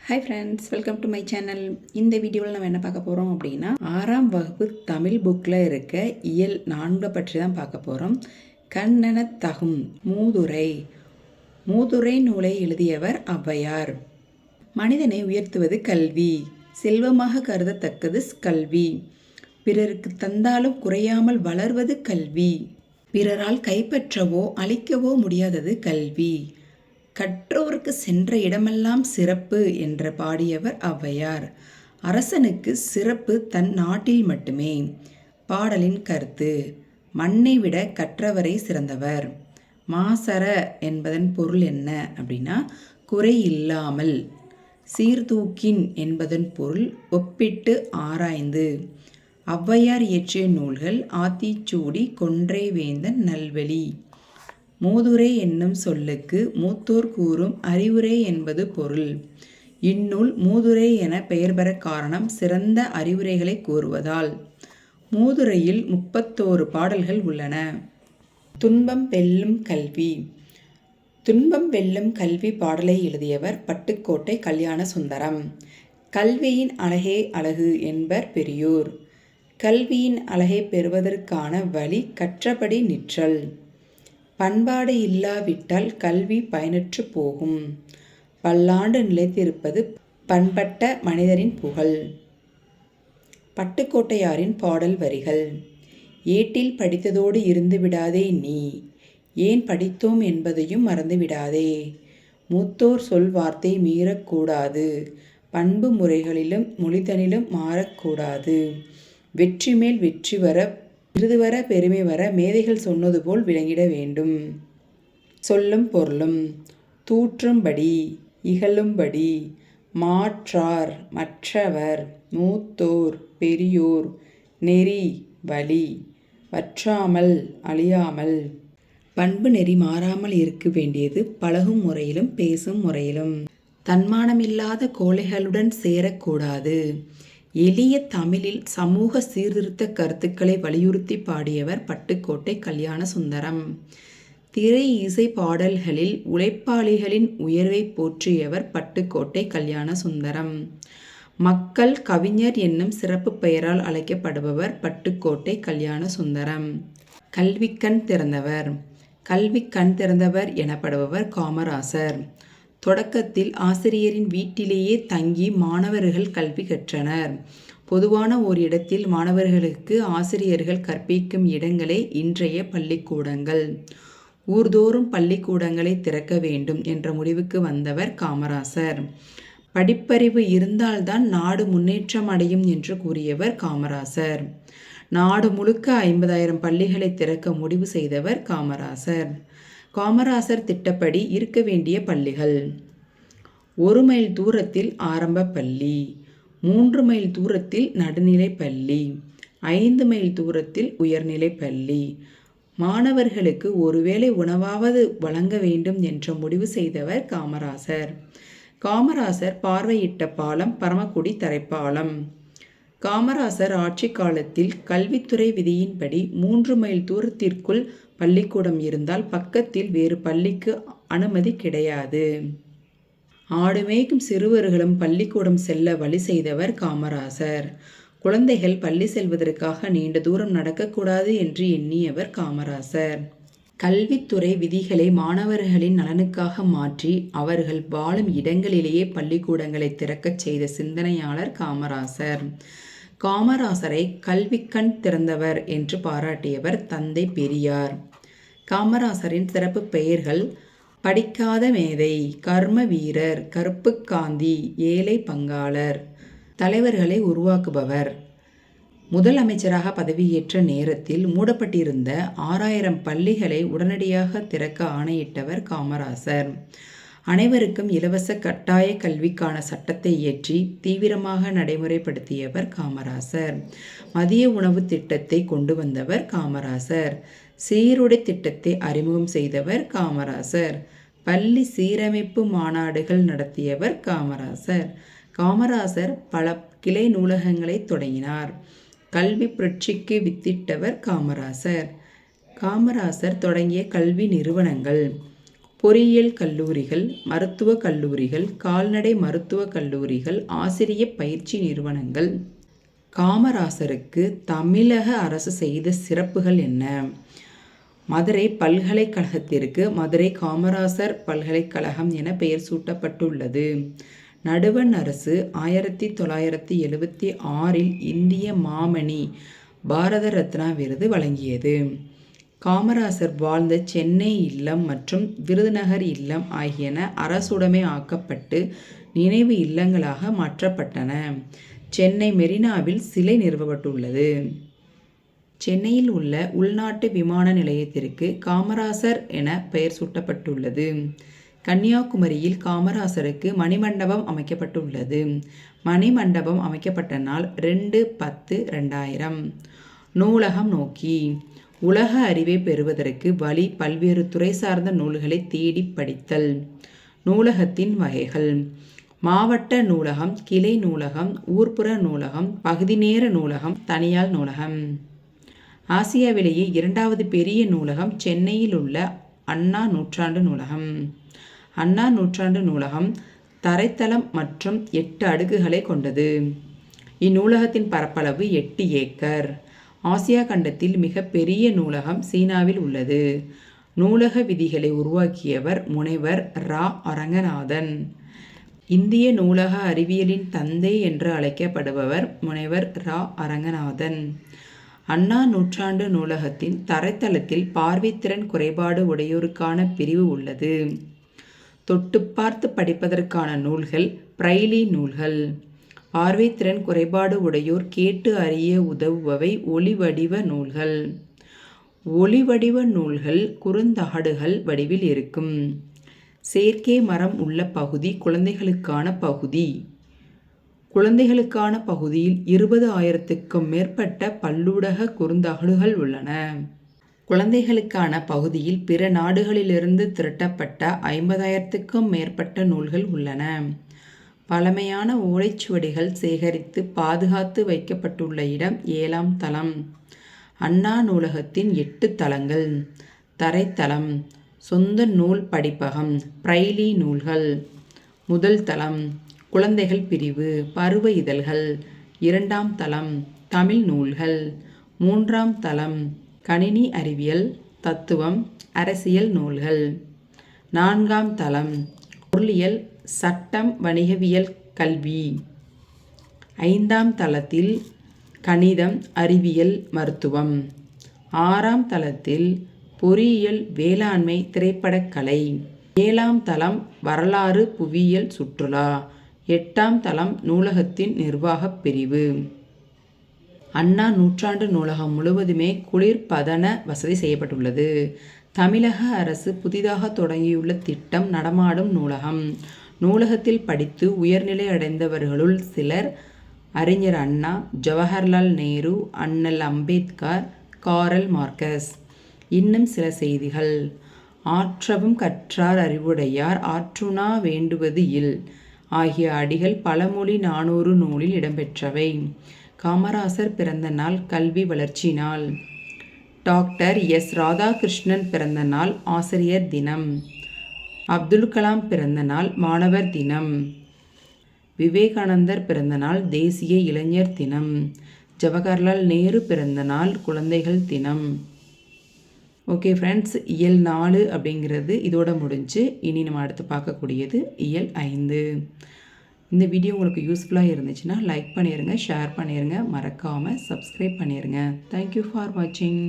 Hi friends, welcome to my channel. இந்த வீடியோவில் நம்ம என்ன பார்க்க போகிறோம் அப்படின்னா, 6ஆம் வகுப்பு தமிழ் புக்கில் இருக்க இயல் 4 பற்றி தான் பார்க்க போகிறோம். கண்ணெனத் தகும் மூதுரை. மூதுரை நூலை எழுதியவர் ஔவையார். மனிதனை உயர்த்துவது கல்வி, செல்வமாக கருதத்தக்கது கல்வி. பிறருக்கு தந்தாலும் குறையாமல் வளர்வது கல்வி. பிறரால் கைப்பற்றவோ அழிக்கவோ முடியாதது கல்வி. கற்றோருக்கு சென்ற இடமெல்லாம் சிறப்பு என்று பாடியவர் ஔவையார். அரசனுக்கு சிறப்பு தன் நாட்டில் மட்டுமே. பாடலின் கருத்து: மண்ணை விட கற்றவரை சிறந்தவர். மாசற என்பதன் பொருள் என்ன அப்படின்னா, குறை இல்லாமல். சீர்தூக்கின் என்பதன் பொருள் ஒப்பிட்டு ஆராய்ந்து. ஔவையார் இயற்றிய நூல்கள்: ஆத்திச்சூடி, கொன்றை வேந்தன், நல்வழி. மூதுரை என்னும் சொல்லுக்கு மூத்தோர் கூறும் அறிவுரை என்பது பொருள். இந்நூல் மூதுரை என பெயர் பெற காரணம் சிறந்த அறிவுரைகளை கூறுவதால். மூதுரையில் 31 பாடல்கள் உள்ளன. துன்பம் வெல்லும் கல்வி. துன்பம் வெல்லும் கல்வி பாடலை எழுதியவர் பட்டுக்கோட்டை கல்யாண சுந்தரம். கல்வியின் அழகே அழகு என்பர் பெரியோர். கல்வியின் அழகை பெறுவதற்கான வழி கற்றபடி நிற்றல். பண்பாடு இல்லாவிட்டால் கல்வி பயனற்று போகும். பல்லாண்டு நிலைத்திருப்பது பண்பட்ட மனிதரின் புகழ். பட்டுக்கோட்டையாரின் பாடல் வரிகள்: ஏட்டில் படித்ததோடு இருந்து விடாதே நீ, ஏன் படித்தோம் என்பதையும் மறந்துவிடாதே. மூத்தோர் சொல் வார்த்தை மீறக்கூடாது, பண்பு முறைகளிலும் மொழிதனிலும் மாறக்கூடாது. வெற்றி மேல் வெற்றி வர, விருது வர, பெருமை வர மேதைகள் சொன்னது போல் விளங்கிட வேண்டும். சொல்லும் பொருளும்: தூற்றும்படி, இகழும்படி, மாற்றார், மற்றவர், மூத்தோர், பெரியோர், நெறி, வழி, வற்றாமல், அழியாமல். பண்பு நெறி மாறாமல் இருக்க வேண்டியது பழகும் முறையிலும் பேசும் முறையிலும். தன்மானமில்லாத கோழைகளுடன் சேரக்கூடாது. எளிய தமிழில் சமூக சீர்திருத்த கருத்துக்களை வலியுறுத்தி பாடியவர் பட்டுக்கோட்டை கல்யாண சுந்தரம். திரை இசை பாடல்களில் உழைப்பாளிகளின் உயர்வை போற்றியவர் பட்டுக்கோட்டை கல்யாண சுந்தரம். மக்கள் கவிஞர் என்னும் சிறப்பு பெயரால் அழைக்கப்படுபவர் பட்டுக்கோட்டை கல்யாண சுந்தரம். கல்விக்கண் திறந்தவர். கல்வி கண் திறந்தவர் எனப்படுபவர் காமராசர். தொடக்கத்தில் ஆசிரியரின் வீட்டிலேயே தங்கி மாணவர்கள் கல்வி கற்றனர். பொதுவான ஓர் இடத்தில் மாணவர்களுக்கு ஆசிரியர்கள் கற்பிக்கும் இடங்களே இன்றைய பள்ளிக்கூடங்கள். ஊர்தோறும் பள்ளிக்கூடங்களை திறக்க வேண்டும் என்ற முடிவுக்கு வந்தவர் காமராசர். படிப்பறிவு இருந்தால்தான் நாடு முன்னேற்றம் அடையும் என்று கூறியவர் காமராசர். நாடு முழுக்க 50,000 பள்ளிகளை திறக்க முடிவு செய்தவர் காமராசர். காமராசர் திட்டப்படி இருக்க வேண்டிய பள்ளிகள்: 1 மைல் தூரத்தில் ஆரம்ப பள்ளி, 3 மைல் தூரத்தில் நடுநிலை பள்ளி, 5 மைல் தூரத்தில் உயர்நிலை பள்ளி. மாணவர்களுக்கு ஒருவேளை உணவாவது வழங்க வேண்டும் என்ற முடிவு செய்தவர் காமராசர். காமராசர் பார்வையிட்ட பாலம் பரமக்குடி தரைப்பாலம். காமராசர் ஆட்சி காலத்தில் கல்வித்துறை விதியின்படி 3 மைல் தூரத்திற்குள் பள்ளிக்கூடம் இருந்தால் பக்கத்தில் வேறு பள்ளிக்கு அனுமதி கிடையாது. ஆடு மேய்க்கும் சிறுவர்களும் பள்ளிக்கூடம் செல்ல வழி செய்தவர் காமராசர். குழந்தைகள் பள்ளி செல்வதற்காக நீண்ட தூரம் நடக்கக்கூடாது என்று எண்ணியவர் காமராசர். கல்வித்துறை விதிகளை மாணவர்களின் நலனுக்காக மாற்றி அவர்கள் வாழும் இடங்களிலேயே பள்ளிக்கூடங்களை திறக்கச் செய்த சிந்தனையாளர் காமராசர். காமராசரை கல்விக்கண் திறந்தவர் என்று பாராட்டியவர் தந்தை பெரியார். காமராசரின் சிறப்பு பெயர்கள்: படிக்காத மேதை, கர்ம வீரர், கருப்பு காந்தி, ஏழை பங்காளர். தலைவர்களை உருவாக்குபவர். முதல் அமைச்சராக பதவியேற்ற நேரத்தில் மூடப்பட்டிருந்த 6,000 பள்ளிகளை உடனடியாக திறக்க ஆணையிட்டவர் காமராசர். அனைவருக்கும் இலவச கட்டாய கல்விக்கான சட்டத்தை இயற்றி தீவிரமாக நடைமுறைப்படுத்தியவர் காமராசர். மதிய உணவு திட்டத்தை கொண்டு வந்தவர் காமராசர். சீருடை திட்டத்தை அறிமுகம் செய்தவர் காமராசர். பள்ளி சீரமைப்பு மாநாடுகள் நடத்தியவர் காமராசர். காமராசர் பல கிளை நூலகங்களை தொடங்கினார். கல்வி புரட்சிக்கு வித்திட்டவர் காமராசர். காமராசர் தொடங்கிய கல்வி நிறுவனங்கள்: பொறியியல் கல்லூரிகள், மருத்துவக் கல்லூரிகள், கால்நடை மருத்துவக் கல்லூரிகள், ஆசிரிய பயிற்சி நிறுவனங்கள். காமராசருக்கு தமிழக அரசு செய்த சிறப்புகள் என்ன? மதுரை பல்கலைக்கழகத்திற்கு மதுரை காமராசர் பல்கலைக்கழகம் என பெயர் சூட்டப்பட்டுள்ளது. நடுவண் அரசு 1976 இந்திய மாமணி பாரத ரத்னா விருது வழங்கியது. காமராசர் வாழ்ந்த சென்னை இல்லம் மற்றும் விருதுநகர் இல்லம் ஆகியன அரசுடைமை ஆக்கப்பட்டு நினைவு இல்லங்களாக மாற்றப்பட்டன. சென்னை மெரினாவில் சிலை நிறுவப்பட்டுள்ளது. சென்னையில் உள்ள உள்நாட்டு விமான நிலையத்திற்கு காமராசர் என பெயர் சூட்டப்பட்டுள்ளது. கன்னியாகுமரியில் காமராசருக்கு மணிமண்டபம் அமைக்கப்பட்டுள்ளது. மணிமண்டபம் அமைக்கப்பட்ட நாள் 2/10/2000. நூலகம் நோக்கி உலக அறிவை பெறுவதற்கு வழி பல்வேறு துறை சார்ந்த நூல்களை தேடி படித்தல். நூலகத்தின் வகைகள்: மாவட்ட நூலகம், கிளை நூலகம், ஊர்ப்புற நூலகம், பகுதி நேர நூலகம், தனியார் நூலகம். ஆசியாவிலேயே 2வது பெரிய நூலகம் சென்னையில் உள்ள அண்ணா நூற்றாண்டு நூலகம். அண்ணா நூற்றாண்டு நூலகம் தரைத்தளம் மற்றும் 8 அடுக்குகளை கொண்டது. இந்நூலகத்தின் பரப்பளவு 8 ஏக்கர். ஆசியா கண்டத்தில் மிக பெரிய நூலகம் சீனாவில் உள்ளது. நூலக விதிகளை உருவாக்கியவர் முனைவர் ரா. அரங்கநாதன். இந்திய நூலக அறிவியலின் தந்தை என்று அழைக்கப்படுபவர் முனைவர் ரா. அரங்கநாதன். அண்ணா நூற்றாண்டு நூலகத்தின் தரைத்தளத்தில் பார்வைத்திறன் குறைபாடு உடையோருக்கான பிரிவு உள்ளது. தொட்டு பார்த்து படிப்பதற்கான நூல்கள் பிரெய்லி நூல்கள். பார்வைத்திறன் குறைபாடு உடையோர் கேட்டு அறிய உதவுபவை ஒளிவடிவ நூல்கள். ஒளிவடிவ நூல்கள் குறுந்தகடுகள் வடிவில் இருக்கும். செயற்கை மரம் உள்ள பகுதி குழந்தைகளுக்கான பகுதி. குழந்தைகளுக்கான பகுதியில் 20,000க்கும் மேற்பட்ட பல்லூடக குறுந்தகடுகள் உள்ளன. குழந்தைகளுக்கான பகுதியில் பிற நாடுகளிலிருந்து திரட்டப்பட்ட 50,000க்கும் மேற்பட்ட நூல்கள் உள்ளன. பழமையான ஓலைச்சுவடிகள் சேகரித்து பாதுகாத்து வைக்கப்பட்டுள்ள இடம் 7ஆம் தளம். அண்ணா நூலகத்தின் 8 தளங்கள். தரைத்தளம்: சொந்த நூல் படிப்பகம், பிரெய்லி நூல்கள். முதல் தளம்: குழந்தைகள் பிரிவு, பருவ இதழ்கள். 2ஆம் தளம்: தமிழ் நூல்கள். 3ஆம் தளம்: கணினி அறிவியல், தத்துவம், அரசியல் நூல்கள். 4ஆம் தளம்: பொருளியல், சட்டம், வணிகவியல், கல்வி. 5ஆம் தளத்தில் கணிதம், அறிவியல், மருத்துவம். 6ஆம் தளத்தில் பொறியியல், வேளாண்மை, திரைப்படக்கலை. 7ஆம் தளம் வரலாறு, புவியியல், சுற்றுலா. 8ஆம் தளம் நூலகத்தின் நிர்வாகப் பிரிவு. அண்ணா நூற்றாண்டு நூலகம் முழுவதுமே குளிர்பதன வசதி செய்யப்பட்டுள்ளது. தமிழக அரசு புதிதாக தொடங்கியுள்ள திட்டம் நடமாடும் நூலகம். நூலகத்தில் படித்து உயர்நிலை அடைந்தவர்களுள் சிலர் அறிஞர் அண்ணா, ஜவஹர்லால் நேரு, அண்ணல் அம்பேத்கர், காரல் மார்க்ஸ். இன்னும் சில செய்திகள்: ஆற்றவும் கற்றார் அறிவுடையார் ஆற்றுணா வேண்டுவது இல் ஆகிய அடிகள் பழமொழி 400 நூலில் இடம்பெற்றவை. காமராசர் பிறந்த நாள் கல்வி வளர்ச்சி நாள். Doctor S. ராதாகிருஷ்ணன் பிறந்த நாள் ஆசிரியர் தினம். அப்துல் கலாம் பிறந்த நாள் மாணவர் தினம். விவேகானந்தர் பிறந்த நாள் தேசிய இளைஞர் தினம். ஜவஹர்லால் நேரு பிறந்த நாள் குழந்தைகள் தினம். ஓகே ஃப்ரெண்ட்ஸ், இயல் 4 அப்படிங்கிறது இதோட முடிஞ்சு. இனி நம்ம அடுத்து பார்க்கக்கூடியது இயல் 5. இந்த வீடியோ உங்களுக்கு யூஸ்ஃபுல்லாக இருந்துச்சுன்னா லைக் பண்ணிடுங்க, ஷேர் பண்ணிடுங்க, மறக்காமல் சப்ஸ்கிரைப் பண்ணிடுங்க. தேங்க்யூ ஃபார் வாட்சிங்.